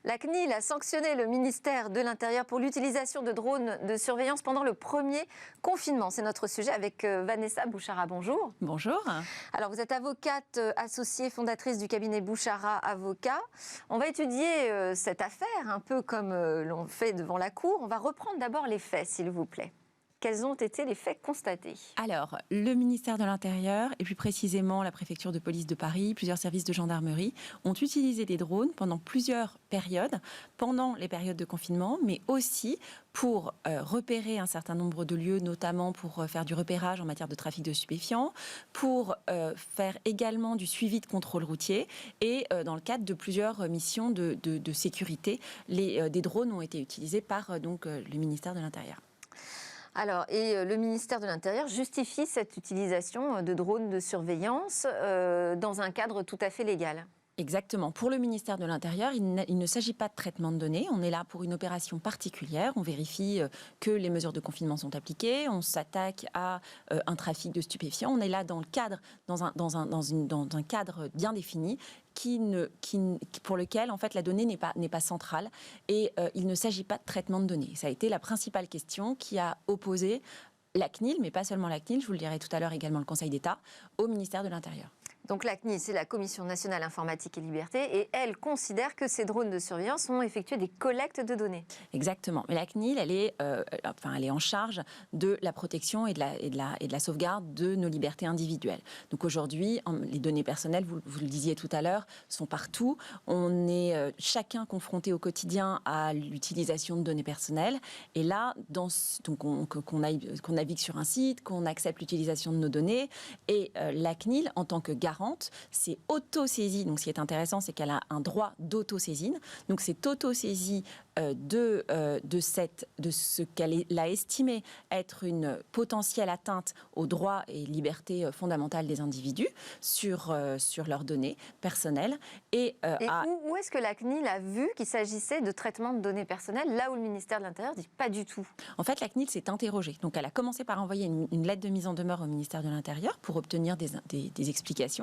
La CNIL a sanctionné le ministère de l'Intérieur pour l'utilisation de drones de surveillance pendant le premier confinement. C'est notre sujet avec Vanessa Bouchara. Bonjour. Bonjour. Alors, vous êtes avocate associée, fondatrice du cabinet Bouchara Avocats. On va étudier cette affaire un peu comme l'on fait devant la cour. On va reprendre d'abord les faits, s'il vous plaît. Quels ont été les faits constatés? Alors, le ministère de l'Intérieur, et plus précisément la préfecture de police de Paris, plusieurs services de gendarmerie, ont utilisé des drones pendant plusieurs périodes, pendant les périodes de confinement, mais aussi pour repérer un certain nombre de lieux, notamment pour faire du repérage en matière de trafic de stupéfiants, pour faire également du suivi de contrôle routier, et dans le cadre de plusieurs missions de sécurité, des drones ont été utilisés par le ministère de l'Intérieur. Alors, et le ministère de l'Intérieur justifie cette utilisation de drones de surveillance dans un cadre tout à fait légal. Exactement. Pour le ministère de l'Intérieur, il ne s'agit pas de traitement de données. On est là pour une opération particulière. On vérifie que les mesures de confinement sont appliquées. On s'attaque à un trafic de stupéfiants. On est là dans le cadre, dans un cadre bien défini. Pour lequel en fait la donnée n'est pas centrale et il ne s'agit pas de traitement de données. Ça a été la principale question qui a opposé la CNIL, mais pas seulement la CNIL, je vous le dirai tout à l'heure également le Conseil d'État, au ministère de l'Intérieur. Donc la CNIL, c'est la Commission nationale informatique et liberté, et elle considère que ces drones de surveillance ont effectué des collectes de données. Exactement. Mais la CNIL, elle est en charge de la protection et de la sauvegarde de nos libertés individuelles. Donc aujourd'hui, les données personnelles, vous le disiez tout à l'heure, sont partout. On est chacun confronté au quotidien à l'utilisation de données personnelles. Et là, qu'on navigue sur un site, qu'on accepte l'utilisation de nos données, et la CNIL, en tant que garante, c'est auto-saisie. Donc, ce qui est intéressant, c'est qu'elle a un droit d'auto-saisine. Donc, c'est auto-saisie de ce qu'elle a estimé être une potentielle atteinte aux droits et libertés fondamentales des individus sur leurs données personnelles. Où est-ce que la CNIL a vu qu'il s'agissait de traitement de données personnelles, là où le ministère de l'Intérieur dit pas du tout? En fait, la CNIL s'est interrogée. Donc, elle a commencé par envoyer une lettre de mise en demeure au ministère de l'Intérieur pour obtenir des explications.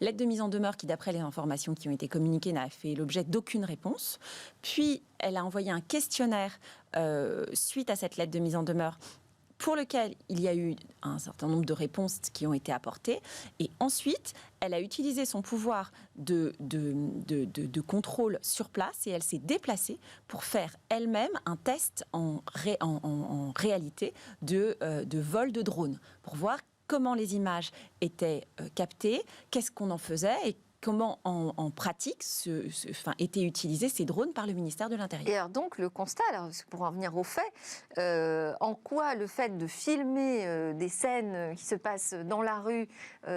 Lettre de mise en demeure qui, d'après les informations qui ont été communiquées, n'a fait l'objet d'aucune réponse. Puis, elle a envoyé un questionnaire suite à cette lettre de mise en demeure pour lequel il y a eu un certain nombre de réponses qui ont été apportées. Et ensuite, elle a utilisé son pouvoir de contrôle sur place et elle s'est déplacée pour faire elle-même un test en réalité de vol de drone, pour voir comment les images étaient captées, qu'est-ce qu'on en faisait et comment en pratique étaient utilisés ces drones par le ministère de l'Intérieur. Et alors donc le constat, pour en venir aux faits, en quoi le fait de filmer des scènes qui se passent dans la rue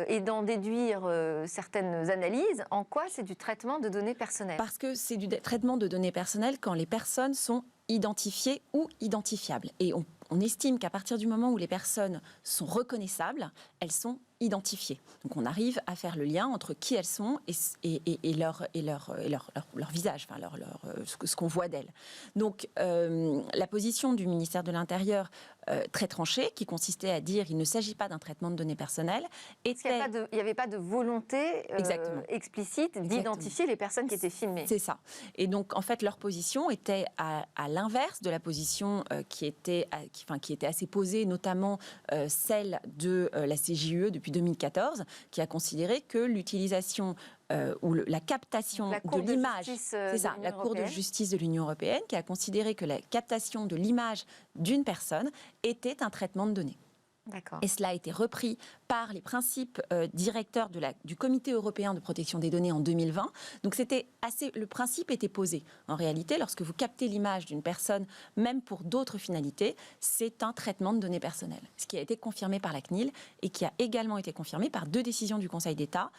et d'en déduire certaines analyses, en quoi c'est du traitement de données personnelles? Parce que c'est du traitement de données personnelles quand les personnes sont identifiées ou identifiables. Et on estime qu'à partir du moment où les personnes sont reconnaissables, elles sont identifiées. Donc on arrive à faire le lien entre qui elles sont et leur visage, enfin ce qu'on voit d'elles. Donc la position du ministère de l'Intérieur, très tranchée, qui consistait à dire qu'il ne s'agit pas d'un traitement de données personnelles, était... Il n'y avait pas de volonté explicite d'identifier les personnes qui étaient filmées. C'est ça. Et donc en fait leur position était à l'inverse de la position qui était assez posée, notamment celle de la CJUE depuis 2014, qui a considéré que l'utilisation ou la captation de l'image, c'est ça, la Cour de justice de l'Union européenne, qui a considéré que la captation de l'image d'une personne était un traitement de données. D'accord. Et cela a été repris par les principes directeurs du Comité européen de protection des données en 2020. Donc le principe était posé. En réalité, lorsque vous captez l'image d'une personne, même pour d'autres finalités, c'est un traitement de données personnelles. Ce qui a été confirmé par la CNIL et qui a également été confirmé par 2 décisions du Conseil d'État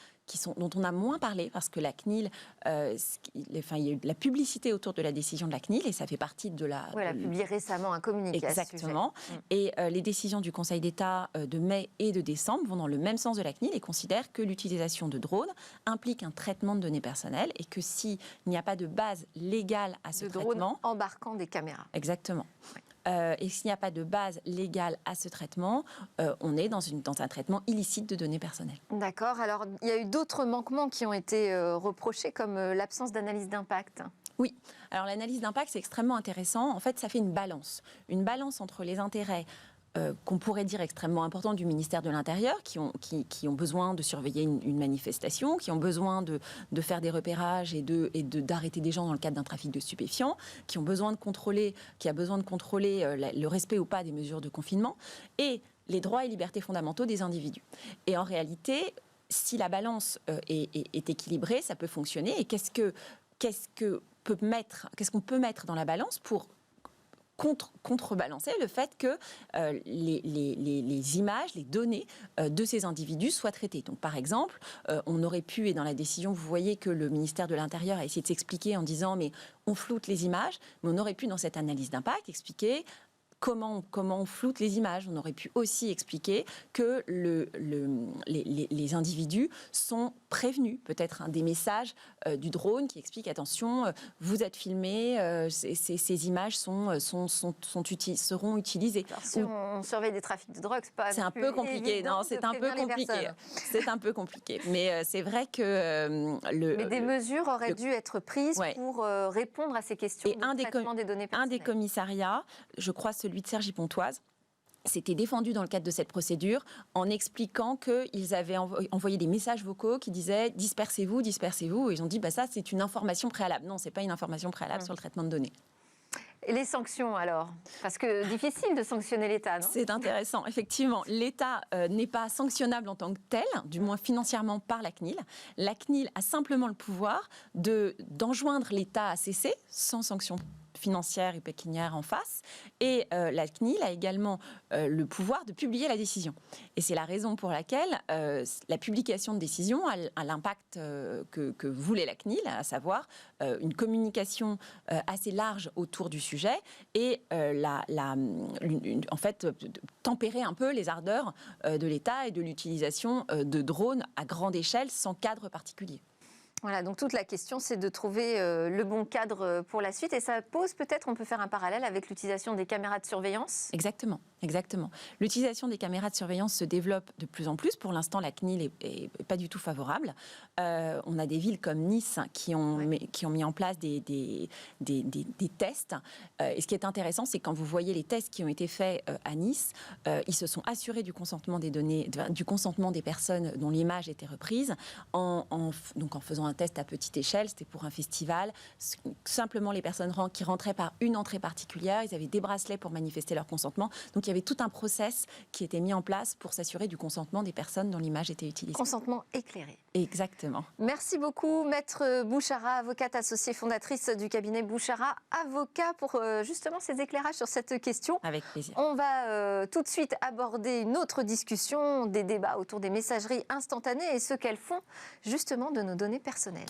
dont on a moins parlé parce que la CNIL, il y a eu de la publicité autour de la décision de la CNIL et ça fait partie de la... Oui, elle a publié récemment un communiqué à ce sujet. Exactement. Et les décisions du Conseil d'État de mai et de décembre vont dans le même sens de la CNIL et considèrent que l'utilisation de drones implique un traitement de données personnelles et que s'il n'y a pas de base légale à ce traitement... drones embarquant des caméras. Exactement. Oui. Et s'il n'y a pas de base légale à ce traitement, on est dans un traitement illicite de données personnelles. D'accord. Alors, il y a eu d'autres manquements qui ont été reprochés, comme l'absence d'analyse d'impact. Oui. Alors l'analyse d'impact, c'est extrêmement intéressant. En fait, ça fait une balance entre les intérêts qu'on pourrait dire extrêmement importants du ministère de l'Intérieur, qui ont besoin de surveiller une manifestation, qui ont besoin de faire des repérages et d'arrêter des gens dans le cadre d'un trafic de stupéfiants, qui a besoin de contrôler le respect ou pas des mesures de confinement, et les droits et libertés fondamentaux des individus. Et en réalité, si la balance est équilibrée, ça peut fonctionner. Et qu'est-ce qu'on peut mettre dans la balance pour contrebalancer le fait que les images, les données de ces individus soient traitées. Donc, par exemple, on aurait pu, et dans la décision, vous voyez que le ministère de l'Intérieur a essayé de s'expliquer en disant mais on floute les images, mais on aurait pu, dans cette analyse d'impact, expliquer comment on floute les images. On aurait pu aussi expliquer que les individus sont prévenus. Peut-être des messages du drone qui expliquent attention, vous êtes filmés, ces images seront utilisées. Alors, si on surveille des trafics de drogue, c'est un peu compliqué. Non, c'est un peu compliqué. C'est un peu compliqué. Mais c'est vrai que mais des mesures auraient dû être prises pour répondre à ces questions de traitement des données personnelles. Un des commissariats, je crois celui de Cergy-Pontoise, s'était défendu dans le cadre de cette procédure en expliquant qu'ils avaient envoyé des messages vocaux qui disaient « dispersez-vous ». Et ils ont dit « ça, c'est une information préalable ». Non, ce n'est pas une information préalable sur le traitement de données. Et les sanctions, alors? Parce que difficile de sanctionner l'État, non? C'est intéressant. Effectivement, l'État n'est pas sanctionnable en tant que tel, du moins financièrement par la CNIL. La CNIL a simplement le pouvoir d'enjoindre l'État à cesser sans sanction financière et pécuniaire en face. Et la CNIL a également le pouvoir de publier la décision. Et c'est la raison pour laquelle la publication de décision a l'impact que voulait la CNIL, à savoir une communication assez large autour du sujet et en fait tempérer un peu les ardeurs de l'État et de l'utilisation de drones à grande échelle sans cadre particulier. Voilà, donc toute la question, c'est de trouver le bon cadre pour la suite. Et ça pose peut-être, on peut faire un parallèle avec l'utilisation des caméras de surveillance. Exactement. L'utilisation des caméras de surveillance se développe de plus en plus. Pour l'instant, la CNIL n'est pas du tout favorable. On a des villes comme Nice qui ont mis en place des tests. Et ce qui est intéressant, c'est quand vous voyez les tests qui ont été faits à Nice, ils se sont assurés du consentement du consentement des personnes dont l'image était reprise, donc en faisant un test à petite échelle. C'était pour un festival. Simplement, les personnes qui rentraient par une entrée particulière, ils avaient des bracelets pour manifester leur consentement. Donc, il y avait tout un process qui était mis en place pour s'assurer du consentement des personnes dont l'image était utilisée. Consentement éclairé. Exactement. Merci beaucoup, Maître Bouchara, avocate associée fondatrice du cabinet Bouchara Avocat, pour justement ces éclairages sur cette question. Avec plaisir. On va tout de suite aborder une autre discussion, des débats autour des messageries instantanées et ce qu'elles font justement de nos données personnelles.